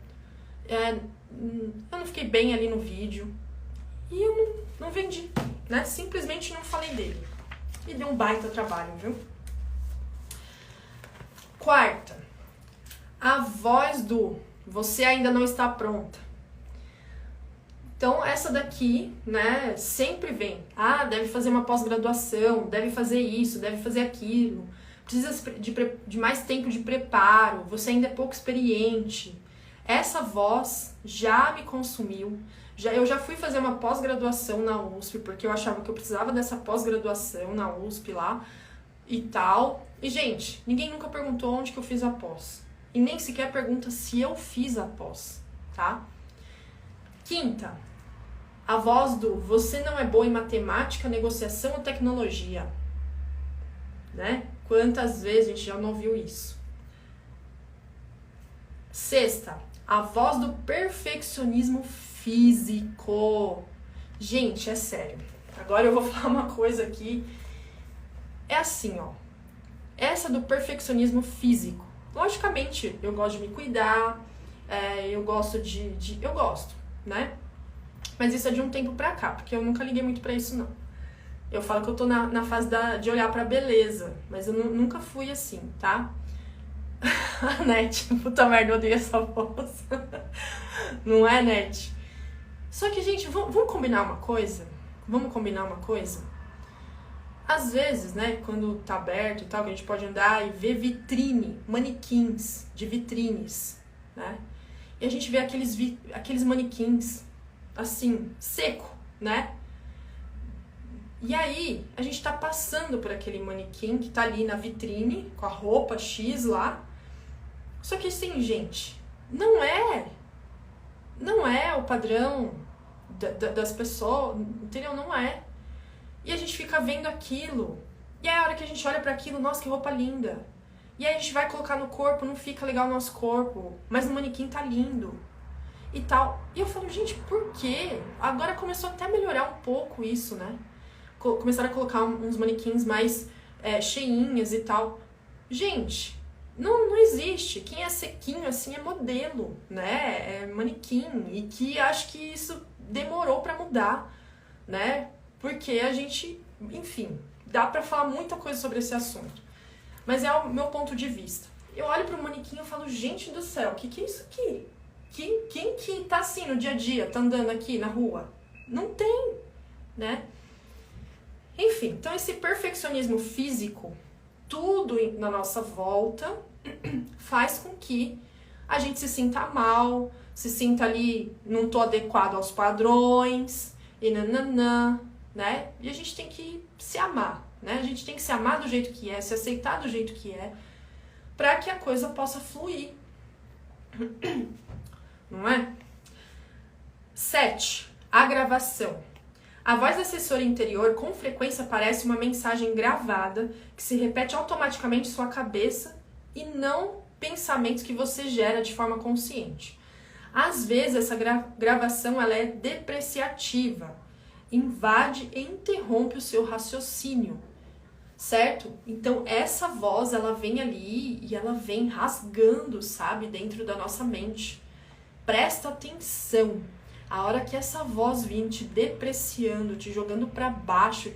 Speaker 1: Eu não fiquei bem ali no vídeo. E eu não vendi, né? Simplesmente não falei dele. E deu um baita trabalho, viu? Quarta, a voz do você ainda não está pronta. Então, essa daqui, né, sempre vem. Ah, deve fazer uma pós-graduação, deve fazer isso, deve fazer aquilo. Precisa de mais tempo de preparo, você ainda é pouco experiente. Essa voz já me consumiu. Eu já fui fazer uma pós-graduação na USP, porque eu achava que eu precisava dessa pós-graduação na USP lá e tal. E, gente, ninguém nunca perguntou onde que eu fiz a pós. E nem sequer pergunta se eu fiz a pós, tá? Quinta, A voz do você não é boa em matemática, negociação ou tecnologia. Né? Quantas vezes a gente já não ouviu isso? Sexta, a voz do perfeccionismo físico. Gente, é sério. Agora eu vou falar uma coisa aqui. É assim, ó. Essa do perfeccionismo físico. Logicamente, eu gosto de me cuidar, eu gosto eu gosto, né? Mas isso é de um tempo pra cá, porque eu nunca liguei muito pra isso, não. Eu falo que eu tô na fase de olhar pra beleza, mas eu nunca fui assim, tá? Net, puta merda, eu odeio essa voz. Não é, Net? Só que, gente, vamos combinar uma coisa? Vamos combinar uma coisa? Às vezes, né, quando tá aberto e tal, que a gente pode andar e ver vitrine, manequins de vitrines, né? E a gente vê aqueles manequins, assim, seco, né? E aí, a gente tá passando por aquele manequim que tá ali na vitrine, com a roupa X lá. Só que assim, gente, não é o padrão das pessoas, entendeu? Não é. E a gente fica vendo aquilo. E aí a hora que a gente olha pra aquilo, nossa, que roupa linda. E aí a gente vai colocar no corpo, não fica legal o nosso corpo. Mas no manequim tá lindo. E tal. E eu falo, gente, por quê? Agora começou até a melhorar um pouco isso, né? Começaram a colocar uns manequins mais cheinhas e tal. Gente, não existe. Quem é sequinho assim é modelo, né? É manequim. E que acho que isso demorou pra mudar, né? Porque a gente, enfim, dá pra falar muita coisa sobre esse assunto. Mas é o meu ponto de vista. Eu olho pro manequim e falo, gente do céu, o que é isso aqui? Quem que tá assim no dia a dia, tá andando aqui na rua? Não tem, né? Enfim, então esse perfeccionismo físico, tudo na nossa volta, faz com que a gente se sinta mal, se sinta ali, não tô adequado aos padrões, e nananã, né? E a gente tem que se amar, né? A gente tem que se amar do jeito que é, se aceitar do jeito que é, para que a coisa possa fluir. Não é? 7. A gravação. A voz da assessora interior com frequência parece uma mensagem gravada que se repete automaticamente em sua cabeça e não pensamentos que você gera de forma consciente. Às vezes essa gravação ela é depreciativa, invade e interrompe o seu raciocínio, certo? Então essa voz ela vem ali e ela vem rasgando, sabe, dentro da nossa mente. Presta atenção. A hora que essa voz vir te depreciando, te jogando pra baixo,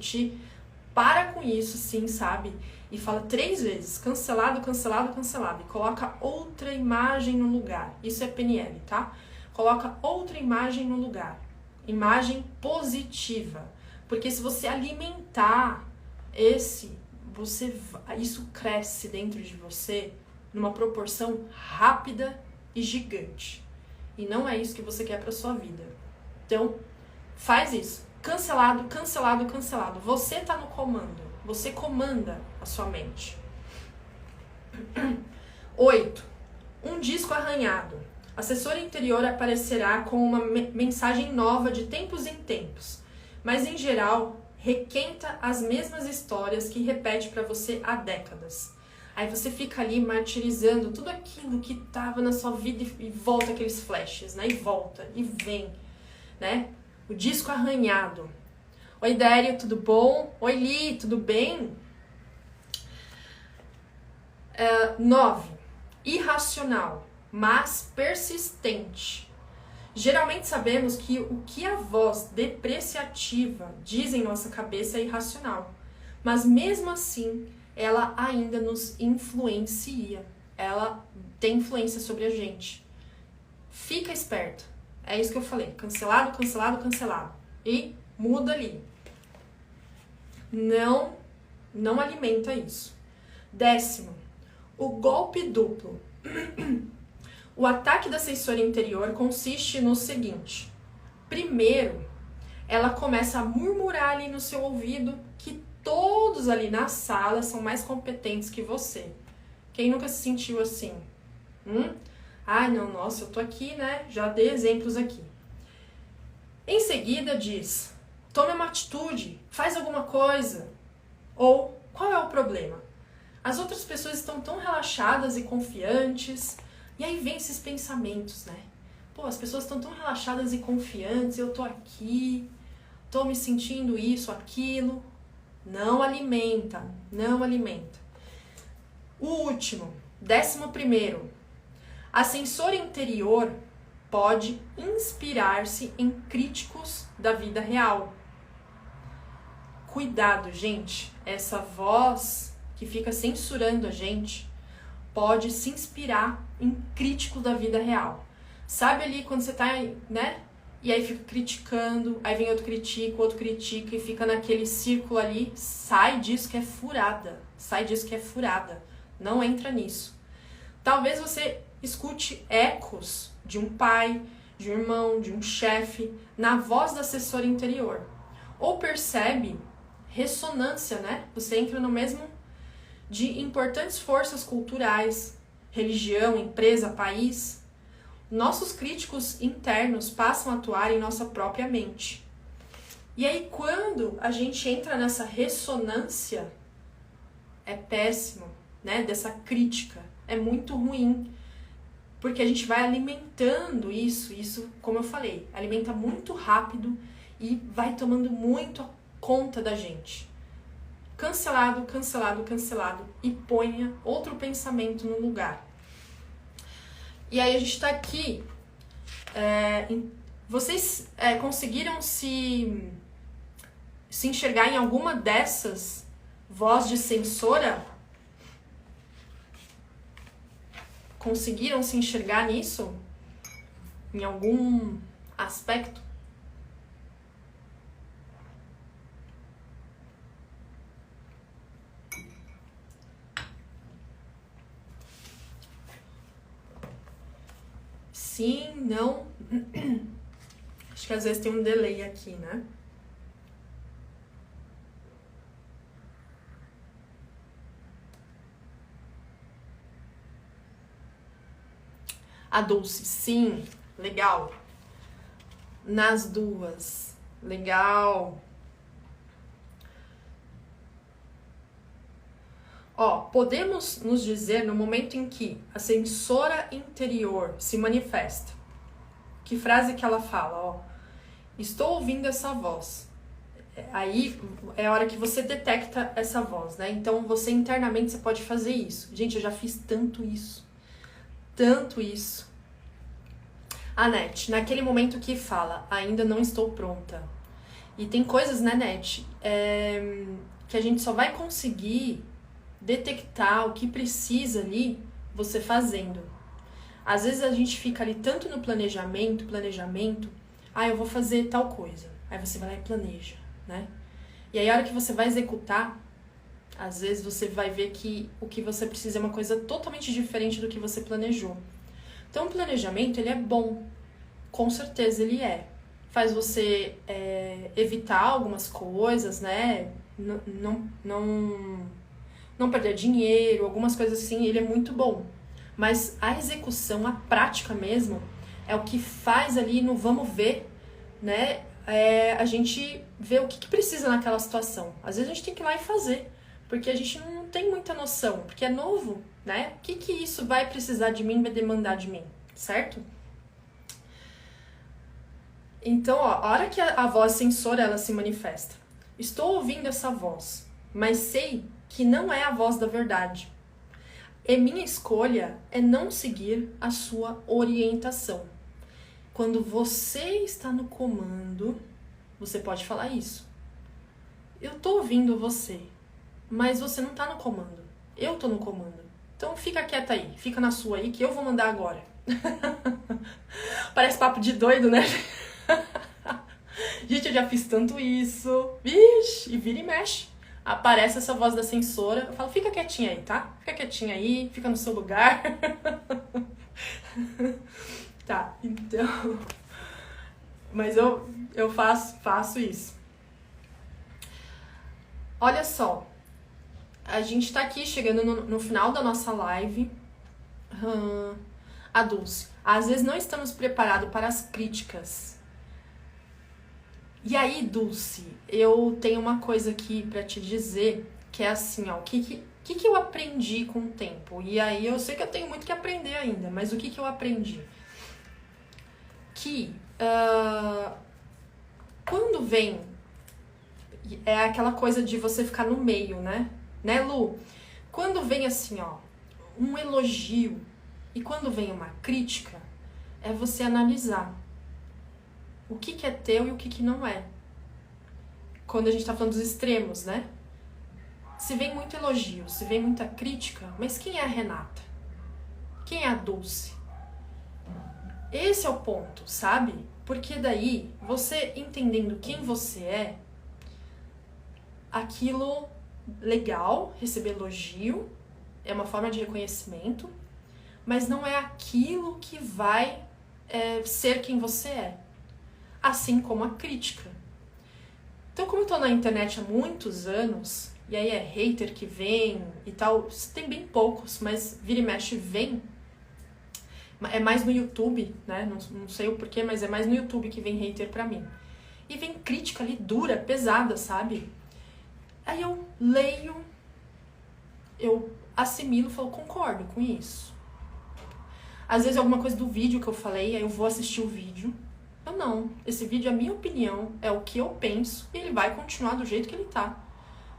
Speaker 1: para com isso, sim, sabe? E fala 3 vezes, cancelado, cancelado, cancelado. E coloca outra imagem no lugar. Isso é PNL, tá? Coloca outra imagem no lugar. Imagem positiva. Porque se você alimentar isso cresce dentro de você numa proporção rápida e gigante. E não é isso que você quer para sua vida. Então, faz isso. Cancelado, cancelado, cancelado. Você tá no comando. Você comanda a sua mente. 8. Um disco arranhado. A assessora interior aparecerá com uma mensagem nova de tempos em tempos. Mas, em geral, requenta as mesmas histórias que repete para você há décadas. Aí você fica ali martirizando tudo aquilo que estava na sua vida e volta aqueles flashes, né? E volta, e vem, né? O disco arranhado. Oi, Dério, tudo bom? Oi, Li, tudo bem? 9. Irracional, mas persistente. Geralmente sabemos que o que a voz depreciativa diz em nossa cabeça é irracional. Mas mesmo assim, ela ainda nos influencia. Ela tem influência sobre a gente. Fica esperto. É isso que eu falei. Cancelado, cancelado, cancelado. E muda ali. Não alimenta isso. 10º. O golpe duplo. O ataque da assessora interior consiste no seguinte. Primeiro, ela começa a murmurar ali no seu ouvido que todos ali na sala são mais competentes que você. Quem nunca se sentiu assim? Ai, não, nossa, eu tô aqui, né? Já dei exemplos aqui. Em seguida diz, tome uma atitude, faz alguma coisa. Ou, qual é o problema? As outras pessoas estão tão relaxadas e confiantes. E aí vem esses pensamentos, né? Pô, as pessoas estão tão relaxadas e confiantes, eu tô aqui, tô me sentindo isso, aquilo. Não alimenta, não alimenta. O último, 11º. Ascensor interior pode inspirar-se em críticos da vida real. Cuidado, gente. Essa voz que fica censurando a gente pode se inspirar em críticos da vida real. Sabe ali quando você tá, né? E aí fica criticando, aí vem outro critica e fica naquele círculo ali. Sai disso que é furada. Sai disso que é furada. Não entra nisso. Talvez você escute ecos de um pai, de um irmão, de um chefe, na voz do assessor interior. Ou percebe ressonância, né? Você entra no mesmo de importantes forças culturais, religião, empresa, país. Nossos críticos internos passam a atuar em nossa própria mente. E aí, quando a gente entra nessa ressonância, é péssimo, né? Dessa crítica. É muito ruim. Porque a gente vai alimentando isso, como eu falei, alimenta muito rápido e vai tomando muito conta da gente. Cancelado, cancelado, cancelado. E ponha outro pensamento no lugar. E aí a gente tá aqui. Vocês conseguiram se enxergar em alguma dessas vozes de censora? Conseguiram se enxergar nisso? Em algum aspecto? Sim, não. Acho que às vezes tem um delay aqui, né? A Dulce, sim, legal. Nas duas, legal. Ó, podemos nos dizer no momento em que a censora interior se manifesta. Que frase que ela fala, ó. Estou ouvindo essa voz. Aí é a hora que você detecta essa voz, né? Então você internamente você pode fazer isso. Gente, eu já fiz tanto isso. Tanto isso. A Net, naquele momento que fala, ainda não estou pronta. E tem coisas, né, Net, que a gente só vai conseguir detectar o que precisa ali, você fazendo. Às vezes a gente fica ali tanto no planejamento, eu vou fazer tal coisa. Aí você vai lá e planeja, né? E aí a hora que você vai executar, às vezes você vai ver que o que você precisa é uma coisa totalmente diferente do que você planejou. Então o planejamento, ele é bom. Com certeza ele é. Faz você evitar algumas coisas, né? Não perder dinheiro, algumas coisas assim, ele é muito bom. Mas a execução, a prática mesmo, é o que faz ali no vamos ver, né? A gente vê o que precisa naquela situação. Às vezes a gente tem que ir lá e fazer. Porque a gente não tem muita noção, porque é novo, né? O que isso vai precisar de mim, vai demandar de mim, certo? Então, ó, a hora que a voz censora, ela se manifesta. Estou ouvindo essa voz, mas sei que não é a voz da verdade. E minha escolha é não seguir a sua orientação. Quando você está no comando, você pode falar isso. Eu tô ouvindo você, mas você não tá no comando. Eu tô no comando. Então fica quieta aí, fica na sua aí que eu vou mandar agora. Parece papo de doido, né? Gente, eu já fiz tanto isso. Vixe, e vira e mexe. Aparece essa voz da censora. Eu falo, fica quietinha aí, tá? Fica quietinha aí, fica no seu lugar. Tá, então... Mas eu faço isso. Olha só. A gente tá aqui chegando no final da nossa live. A Dulce. Às vezes não estamos preparados para as críticas. E aí, Dulce, eu tenho uma coisa aqui pra te dizer, que é assim, ó, o que eu aprendi com o tempo? E aí eu sei que eu tenho muito que aprender ainda, mas o que eu aprendi? Que quando vem, é aquela coisa de você ficar no meio, né? Né, Lu? Quando vem assim, ó, um elogio e quando vem uma crítica, é você analisar o que é teu e o que não é. Quando a gente tá falando dos extremos, né? Se vem muito elogio, se vem muita crítica, mas quem é a Renata? Quem é a Dulce? Esse é o ponto, sabe? Porque daí, você entendendo quem você é, aquilo legal, receber elogio, é uma forma de reconhecimento, mas não é aquilo que vai ser quem você é. Assim como a crítica. Então, como eu tô na internet há muitos anos, e aí é hater que vem e tal, tem bem poucos, mas vira e mexe vem. É mais no YouTube, né? Não sei o porquê, mas é mais no YouTube que vem hater pra mim. E vem crítica ali dura, pesada, sabe? Aí eu leio, eu assimilo e falo, concordo com isso. Às vezes é alguma coisa do vídeo que eu falei, aí eu vou assistir o vídeo. Eu não, esse vídeo é a minha opinião, é o que eu penso e ele vai continuar do jeito que ele tá.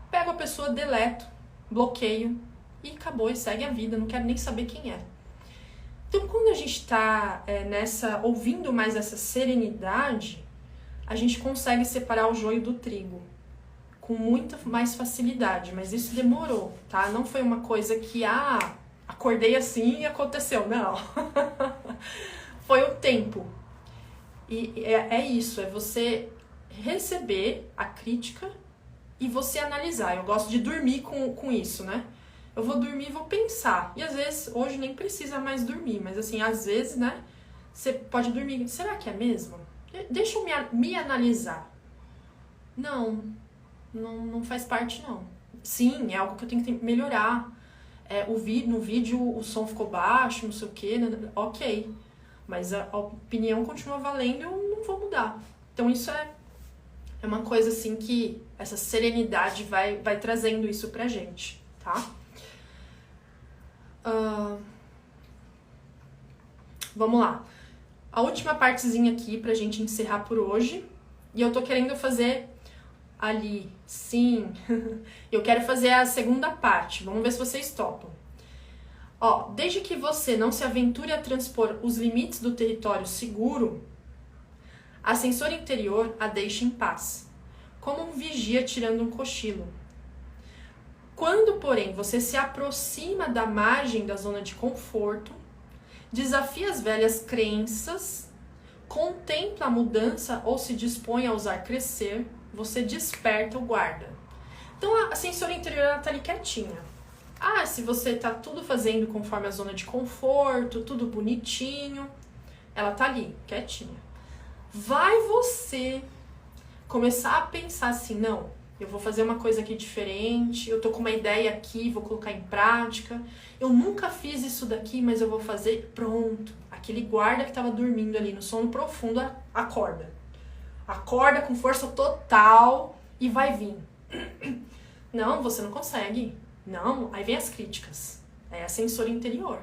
Speaker 1: Pego a pessoa, deleto, bloqueio e acabou e segue a vida, não quero nem saber quem é. Então quando a gente tá ouvindo mais essa serenidade, a gente consegue separar o joio do trigo com muita mais facilidade, mas isso demorou, tá? Não foi uma coisa que, acordei assim e aconteceu, não. Foi o tempo. E é isso, é você receber a crítica e você analisar. Eu gosto de dormir com isso, né? Eu vou dormir e vou pensar. E às vezes, hoje nem precisa mais dormir, mas assim, às vezes, né? Você pode dormir. Será que é mesmo? Deixa eu me analisar. Não faz parte, não. Sim, é algo que eu tenho que melhorar. No vídeo o som ficou baixo, não sei o quê, ok. Mas a opinião continua valendo e eu não vou mudar. Então isso é uma coisa assim que essa serenidade vai trazendo isso pra gente, tá? Vamos lá. A última partezinha aqui pra gente encerrar por hoje. E eu tô querendo fazer ali, sim. Eu quero fazer a segunda parte. Vamos ver se vocês topam. Ó, desde que você não se aventure a transpor os limites do território seguro, a sensora interior a deixa em paz, como um vigia tirando um cochilo. Quando, porém, você se aproxima da margem da zona de conforto, desafia as velhas crenças, contempla a mudança ou se dispõe a usar crescer, você desperta o guarda. Então a sensora interior ela tá ali quietinha. Se você tá tudo fazendo conforme a zona de conforto, tudo bonitinho, ela tá ali, quietinha. Vai você começar a pensar assim, não, eu vou fazer uma coisa aqui diferente, eu tô com uma ideia aqui, vou colocar em prática, eu nunca fiz isso daqui, mas eu vou fazer, pronto. Aquele guarda que tava dormindo ali no sono profundo, acorda. Acorda com força total e vai vir. Não, você não consegue. Não, aí vem as críticas. É a sensora interior.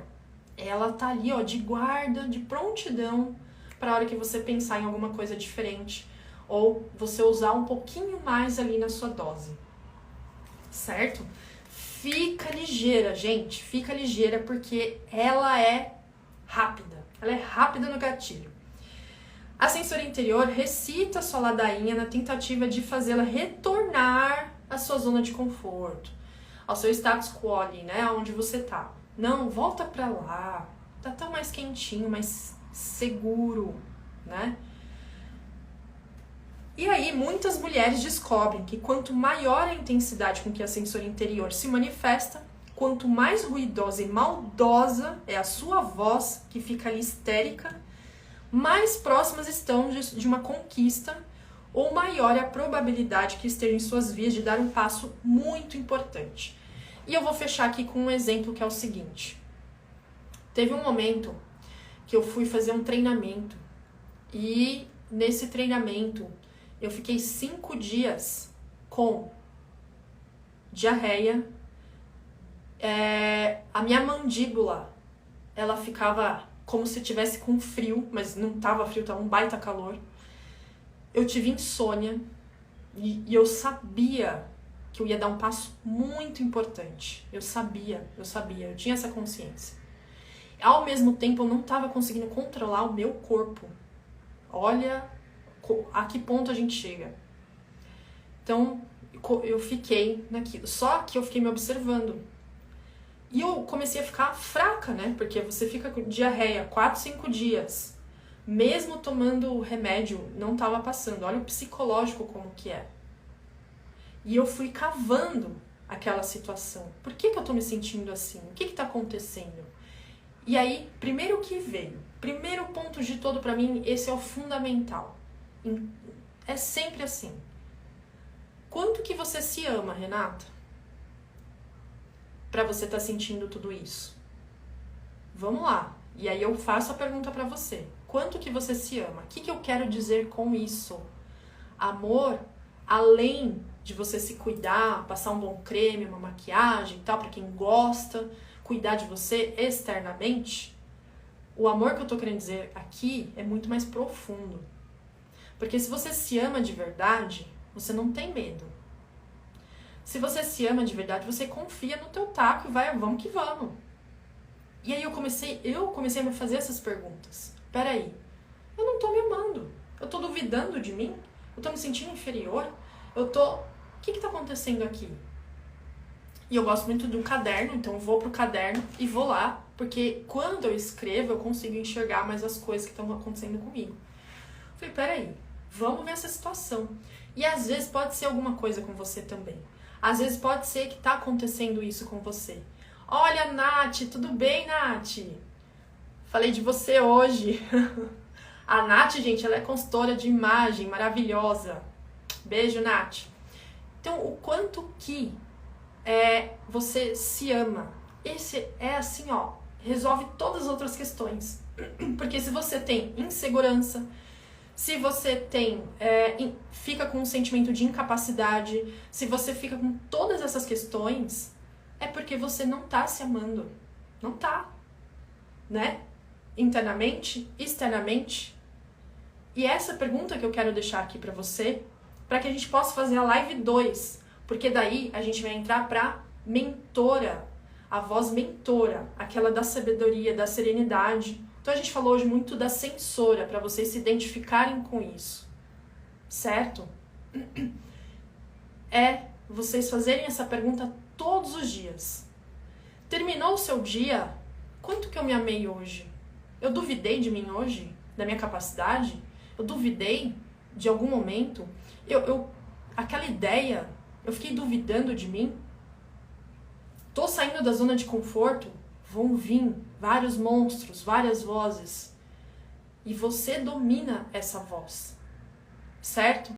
Speaker 1: Ela tá ali, ó, de guarda, de prontidão para a hora que você pensar em alguma coisa diferente ou você usar um pouquinho mais ali na sua dose. Certo? Fica ligeira, gente. Fica ligeira porque ela é rápida. Ela é rápida no gatilho. A sensora interior recita a sua ladainha na tentativa de fazê-la retornar à sua zona de conforto, ao seu status quo ali, né, onde você tá. Não, volta pra lá, tá tão mais quentinho, mais seguro, né? E aí, muitas mulheres descobrem que quanto maior a intensidade com que a sensora interior se manifesta, quanto mais ruidosa e maldosa é a sua voz, que fica ali histérica, mais próximas estão de uma conquista ou maior é a probabilidade que estejam em suas vias de dar um passo muito importante. E eu vou fechar aqui com um exemplo que é o seguinte. Teve um momento que eu fui fazer um treinamento e nesse treinamento eu fiquei 5 dias com diarreia, a minha mandíbula, ela ficava como se tivesse com frio, mas não tava frio, tava um baita calor. Eu tive insônia e eu sabia que eu ia dar um passo muito importante. Eu sabia, eu tinha essa consciência. Ao mesmo tempo, eu não estava conseguindo controlar o meu corpo. Olha a que ponto a gente chega. Então, eu fiquei naquilo. Só que eu fiquei me observando. E eu comecei a ficar fraca, né? Porque você fica com diarreia 4, 5 dias. Mesmo tomando remédio, não estava passando. Olha o psicológico como que é. E eu fui cavando aquela situação. Por que eu tô me sentindo assim? O que tá acontecendo? E aí, primeiro que veio, primeiro ponto de todo pra mim, esse é o fundamental. É sempre assim. Quanto que você se ama, Renata? Pra você tá sentindo tudo isso? Vamos lá. E aí eu faço a pergunta pra você. Quanto que você se ama? O que eu quero dizer com isso? Amor, além de você se cuidar, passar um bom creme, uma maquiagem e tal, pra quem gosta, cuidar de você externamente, o amor que eu tô querendo dizer aqui é muito mais profundo. Porque se você se ama de verdade, você não tem medo. Se você se ama de verdade, você confia no teu taco e vai, vamos que vamos. E aí eu comecei a me fazer essas perguntas. Peraí, eu não tô me amando. Eu tô duvidando de mim? Eu tô me sentindo inferior? O que tá acontecendo aqui? E eu gosto muito de um caderno, então eu vou pro caderno e vou lá, porque quando eu escrevo, eu consigo enxergar mais as coisas que estão acontecendo comigo. Falei, peraí, vamos ver essa situação. E às vezes pode ser alguma coisa com você também. Às vezes pode ser que tá acontecendo isso com você. Olha, Nath, tudo bem, Nath? Falei de você hoje. A Nath, gente, ela é consultora de imagem, maravilhosa. Beijo, Nath. Então, o quanto que você se ama. Esse é assim, ó, resolve todas as outras questões. Porque se você tem insegurança, se você tem fica com um sentimento de incapacidade, se você fica com todas essas questões, é porque você não tá se amando. Não tá. Né? Internamente, externamente. E essa pergunta que eu quero deixar aqui pra você, para que a gente possa fazer a live 2, porque daí a gente vai entrar pra mentora, a voz mentora, aquela da sabedoria, da serenidade. Então a gente falou hoje muito da sensora, para vocês se identificarem com isso, certo? É vocês fazerem essa pergunta todos os dias. Terminou o seu dia? Quanto que eu me amei hoje? Eu duvidei de mim hoje? Da minha capacidade? Eu duvidei de algum momento? Aquela ideia, eu fiquei duvidando de mim? Tô saindo da zona de conforto? Vão vir vários monstros, várias vozes. E você domina essa voz, certo?